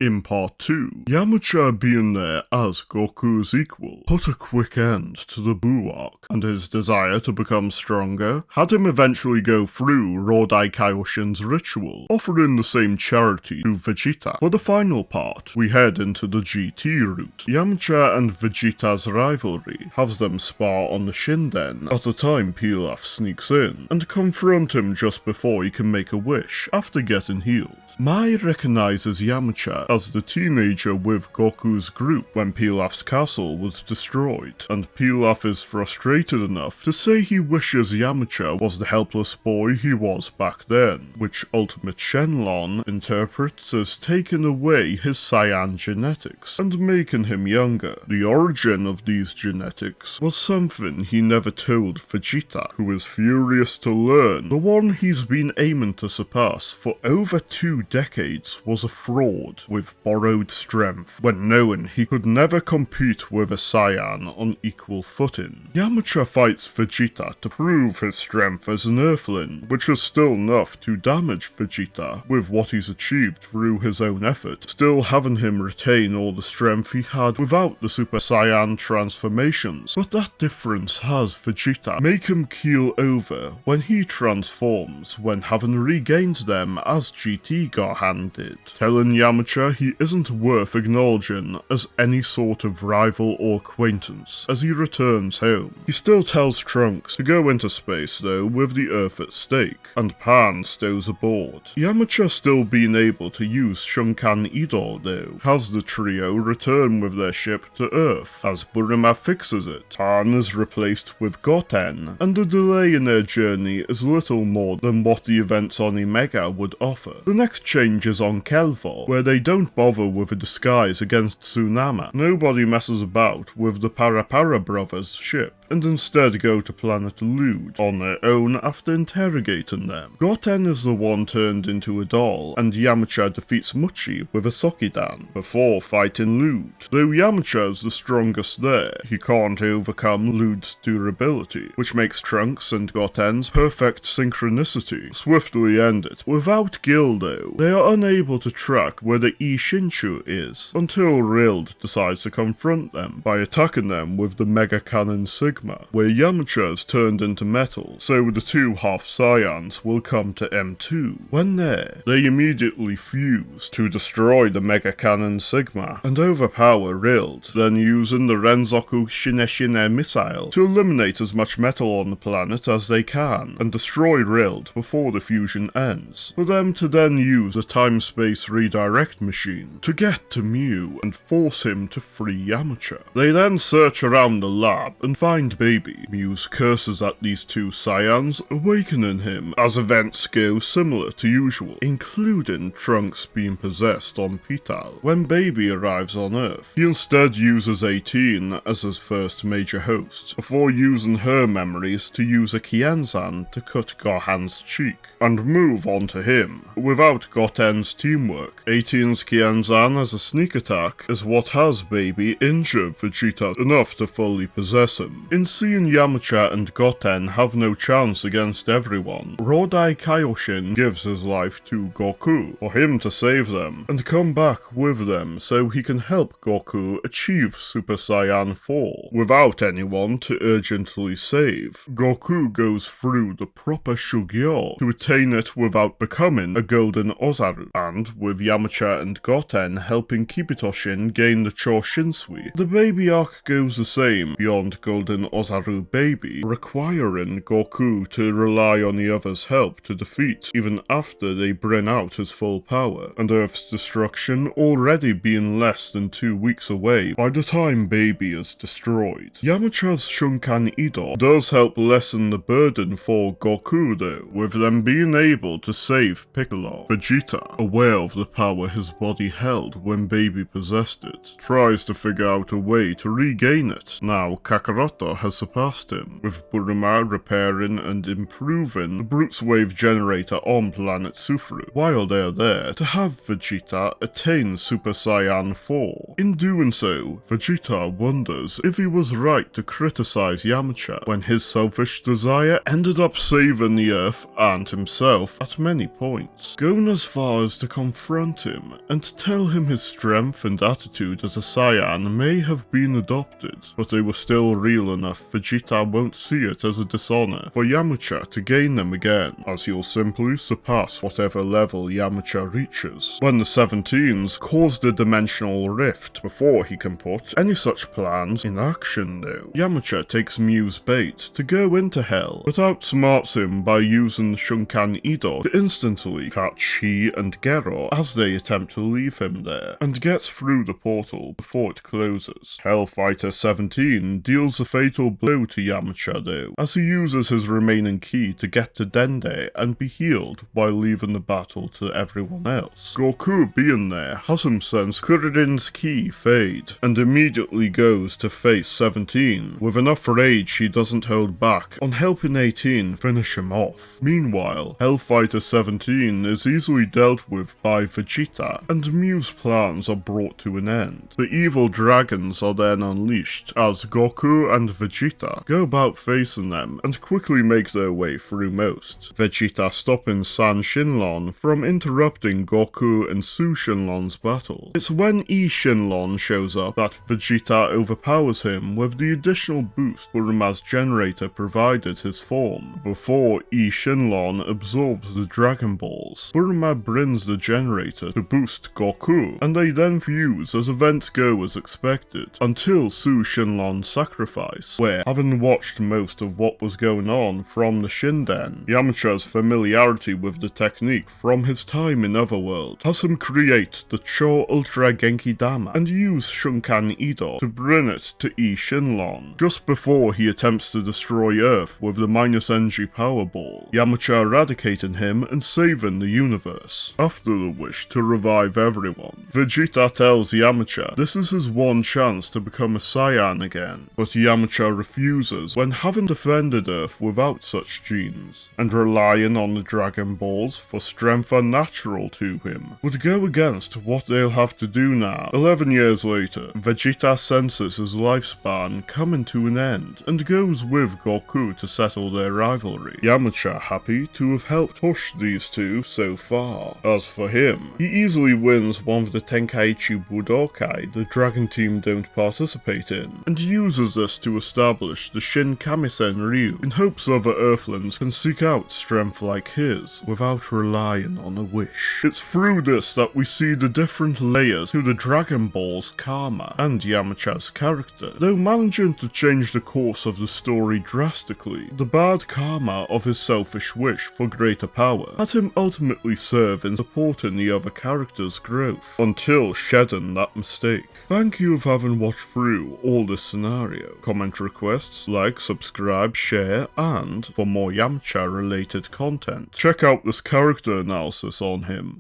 In Part 2, Yamcha being there as Goku's equal put a quick end to the Buu arc, and his desire to become stronger had him eventually go through Rodai Kaioshin's ritual, offering the same charity to Vegeta. For the final part, we head into the GT route. Yamcha and Vegeta's rivalry has them spar on the Shinden at the time Pilaf sneaks in, and confront him just before he can make a wish after getting healed. Mai recognizes Yamcha as the teenager with Goku's group when Pilaf's castle was destroyed, and Pilaf is frustrated enough to say he wishes Yamcha was the helpless boy he was back then, which Ultimate Shenlong interprets as taking away his Saiyan genetics and making him younger. The origin of these genetics was something he never told Vegeta, who is furious to learn the one he's been aiming to surpass for over 2 decades was a fraud with borrowed strength, when knowing he could never compete with a Saiyan on equal footing. Yamcha fights Vegeta to prove his strength as an Earthling, which is still enough to damage Vegeta with what he's achieved through his own effort, still having him retain all the strength he had without the Super Saiyan transformations. But that difference has Vegeta make him keel over when he transforms, when having regained them as GT Gohan did, telling Yamcha he isn't worth acknowledging as any sort of rival or acquaintance as he returns home. He still tells Trunks to go into space though with the Earth at stake, and Pan stows aboard. Yamcha still being able to use Shunkan Idol though, has the trio return with their ship to Earth, as Burima fixes it. Pan is replaced with Goten, and the delay in their journey is little more than what the events on Omega would offer. The next change is on Kelvor, where they don't bother with a disguise against Tsunama. Nobody messes about with the Parapara brothers' ship, and instead go to planet Lude on their own after interrogating them. Goten is the one turned into a doll, and Yamcha defeats Muchi with a Sokidan before fighting Lude. Though Yamcha is the strongest there, he can't overcome Lude's durability, which makes Trunks and Goten's perfect synchronicity swiftly end it. Without Gil though, they are unable to track where the Ishinshu is, until Rild decides to confront them by attacking them with the Mega Cannon Sigma, where Yamcha is turned into metal, so the 2 half Saiyans will come to M2. When there, they immediately fuse to destroy the Mega Cannon Sigma and overpower Rild, then using the Renzoku Shine missile to eliminate as much metal on the planet as they can, and destroy Rild before the fusion ends, for them to then use a time-space redirect machine to get to Mew and force him to free Yamcha. They then search around the lab and find Baby. Mew's curses at these 2 Saiyans, awakening him, as events go similar to usual, including Trunks being possessed on Pital. When Baby arrives on Earth, he instead uses 18 as his first major host, before using her memories to use a Kienzan to cut Gohan's cheek, and move on to him. Without Goten's teamwork, 18's Kienzan as a sneak attack is what has Baby injure Vegeta enough to fully possess him. In seeing Yamcha and Goten have no chance against everyone, Rodai Kaioshin gives his life to Goku for him to save them and come back with them so he can help Goku achieve Super Saiyan 4 without anyone to urgently save. Goku goes through the proper Shugyo to attain it without becoming a Golden Ozaru, and with Yamcha and Goten helping Kibitoshin gain the Choshinsui, the Baby arc goes the same beyond Golden Ozaru Baby, requiring Goku to rely on the others' help to defeat even after they bring out his full power, and Earth's destruction already being less than 2 weeks away by the time Baby is destroyed. Yamcha's Shunkan Idol does help lessen the burden for Goku though, with them being able to save Piccolo. Vegeta, aware of the power his body held when Baby possessed it, tries to figure out a way to regain it. Now Kakaroto has surpassed him, with Burima repairing and improving the Brute's Wave generator on planet Sufru, while they are there to have Vegeta attain Super Saiyan 4. In doing so, Vegeta wonders if he was right to criticize Yamcha when his selfish desire ended up saving the Earth and himself at many points. Gona's as far as to confront him and tell him his strength and attitude as a Saiyan may have been adopted, but they were still real enough Vegeta won't see it as a dishonor for Yamcha to gain them again, as he'll simply surpass whatever level Yamcha reaches. When the 17s caused a dimensional rift before he can put any such plans in action though, Yamcha takes Mew's bait to go into hell, but outsmarts him by using the Shunkan Ido to instantly catch he and Gero as they attempt to leave him there, and gets through the portal before it closes. Hellfighter 17 deals a fatal blow to Yamcha though, as he uses his remaining ki to get to Dende and be healed while leaving the battle to everyone else. Goku being there has him sense Kuririn's ki fade, and immediately goes to face 17 with enough rage he doesn't hold back on helping 18 finish him off. Meanwhile, Hellfighter 17 is easily dealt with by Vegeta, and Mew's plans are brought to an end. The evil dragons are then unleashed as Goku and Vegeta go about facing them and quickly make their way through most. Vegeta stopping San Shinlon from interrupting Goku and Su Shinlon's battle. It's when E Shinlon shows up that Vegeta overpowers him with the additional boost Bulma's generator provided his form. Before E Shinlon absorbs the Dragon Balls, Bulma brings the generator to boost Goku, and they then fuse as events go as expected, until Su Shinlon's sacrifice, where, having watched most of what was going on from the Shinden, Yamcha's familiarity with the technique from his time in Otherworld has him create the Cho Ultra Genki Dama and use Shunkan Ido to bring it to E Shinlon, just before he attempts to destroy Earth with the -NG Powerball, Yamcha eradicating him and saving the universe. After the wish to revive everyone, Vegeta tells Yamcha this is his one chance to become a Saiyan again, but Yamcha refuses when having defended Earth without such genes, and relying on the Dragon Balls for strength unnatural to him would go against what they'll have to do now. 11 years later, Vegeta senses his lifespan coming to an end and goes with Goku to settle their rivalry. Yamcha happy to have helped push these two so far. As for him, he easily wins one of the Tenkaichi Budokai the Dragon Team don't participate in, and uses this to establish the Shin Kamisen Ryu in hopes other Earthlings can seek out strength like his without relying on a wish. It's through this that we see the different layers to the Dragon Ball's karma and Yamcha's character. Though managing to change the course of the story drastically, the bad karma of his selfish wish for greater power had him ultimately serve in supporting the other characters' growth, until shedding that mistake. Thank you for having watched through all this scenario. Comment requests, like, subscribe, share, and for more Yamcha related content, check out this character analysis on him.